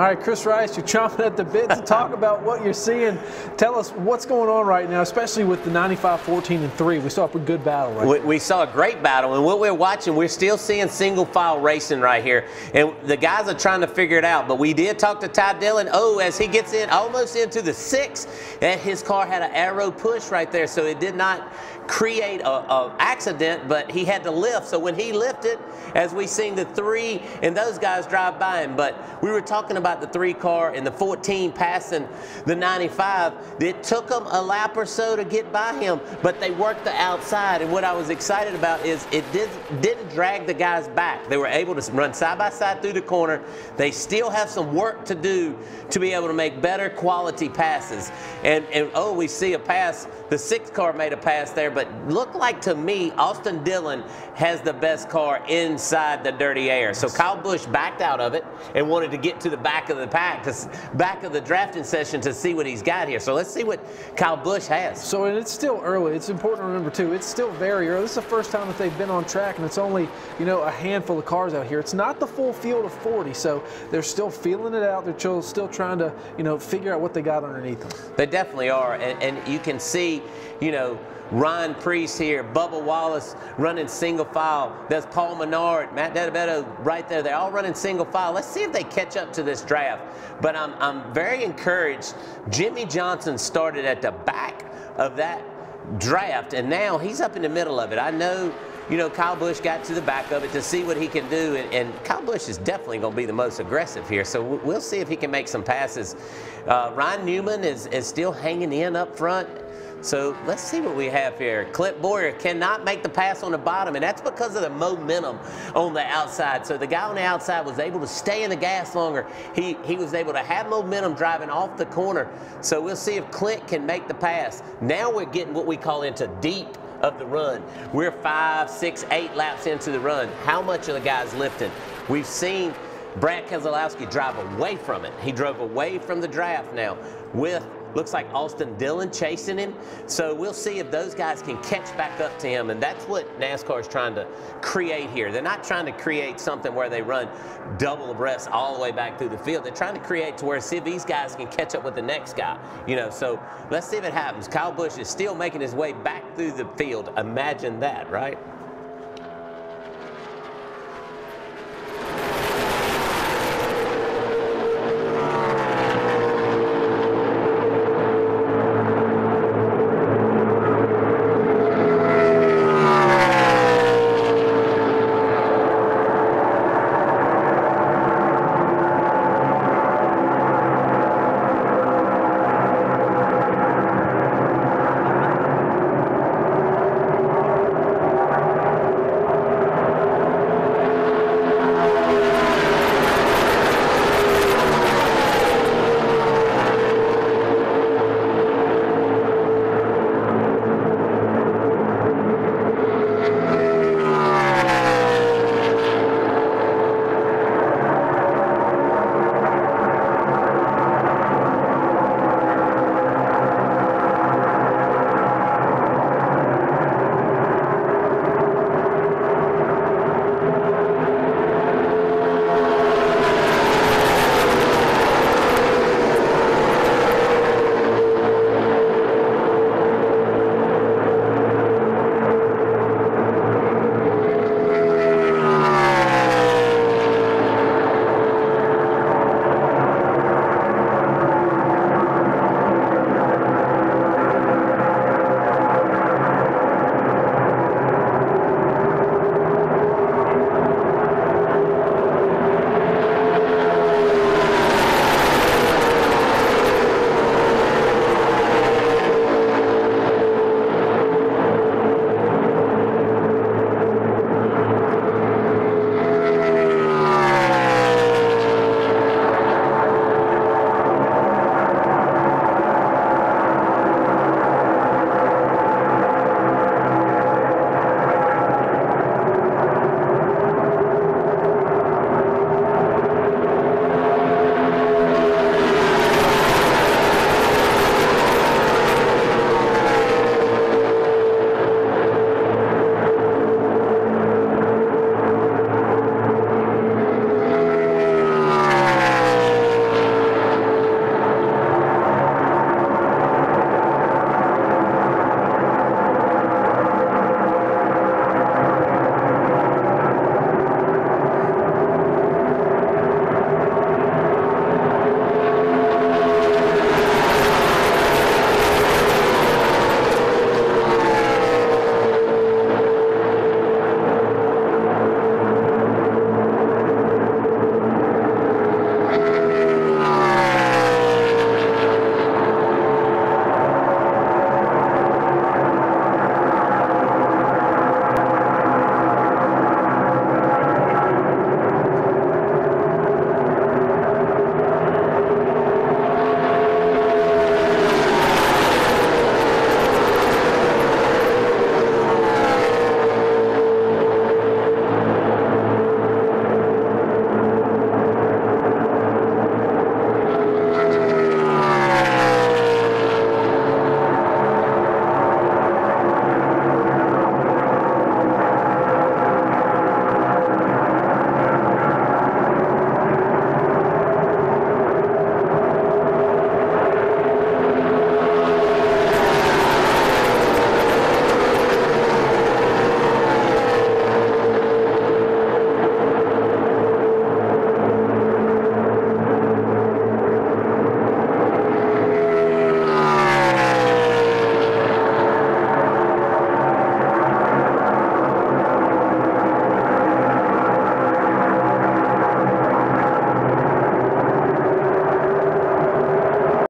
All right, Chris Rice, you're chomping at the bit to talk about what you're seeing. Tell us what's going on right now, especially with the 95, 14, and 3. We saw a good battle right now. We saw a great battle, and what we're watching, we're still seeing single file racing right here. And the guys are trying to figure it out, but we did talk to Ty Dillon. Oh, as he gets in, almost into the 6, and his car had an arrow push right there, so it did not create a accident, but he had to lift. So when he lifted, as we seen the 3 and those guys drive by him, but we were talking about the 3 car and the 14 passing the 95. It took them a lap or so to get by him, but they worked the outside. And what I was excited about is it didn't drag the guys back. They were able to run side by side through the corner. They still have some work to do to be able to make better quality passes. And oh, we see a pass. The 6 car made a pass there, but looked like to me Austin Dillon has the best car inside the dirty air. So Kyle Busch backed out of it and wanted to get to the back of the pack, back of the drafting session to see what he's got here. So let's see what Kyle Busch has. So, and it's still early. It's important to remember too, it's still very early. This is the first time that they've been on track, and it's only, you know, a handful of cars out here. It's not the full field of 40, so they're still feeling it out. They're still trying to, you know, figure out what they got underneath them. They definitely are, and you can see, you know, Ryan Preece here, Bubba Wallace running single file. There's Paul Menard, Matt Dedabetto right there. They're all running single file. Let's see if they catch up to this draft. But I'm very encouraged. Jimmy Johnson started at the back of that draft, and now he's up in the middle of it. I know, you know, Kyle Busch got to the back of it to see what he can do, and Kyle Busch is definitely going to be the most aggressive here. So we'll see if he can make some passes. Ryan Newman is still hanging in up front. So let's see what we have here. Clint Boyer cannot make the pass on the bottom, and that's because of the momentum on the outside. So the guy on the outside was able to stay in the gas longer. He was able to have momentum driving off the corner. So we'll see if Clint can make the pass. Now we're getting what we call into deep of the run. We're 5, 6, 8 laps into the run. How much are the guys lifting? We've seen Brad Keselowski drive away from it. He drove away from the draft now with, looks like Austin Dillon chasing him. So we'll see if those guys can catch back up to him, and that's what NASCAR is trying to create here. They're not trying to create something where they run double abreast all the way back through the field. They're trying to create to where, see if these guys can catch up with the next guy. You know, so let's see if it happens. Kyle Busch is still making his way back through the field. Imagine that, right?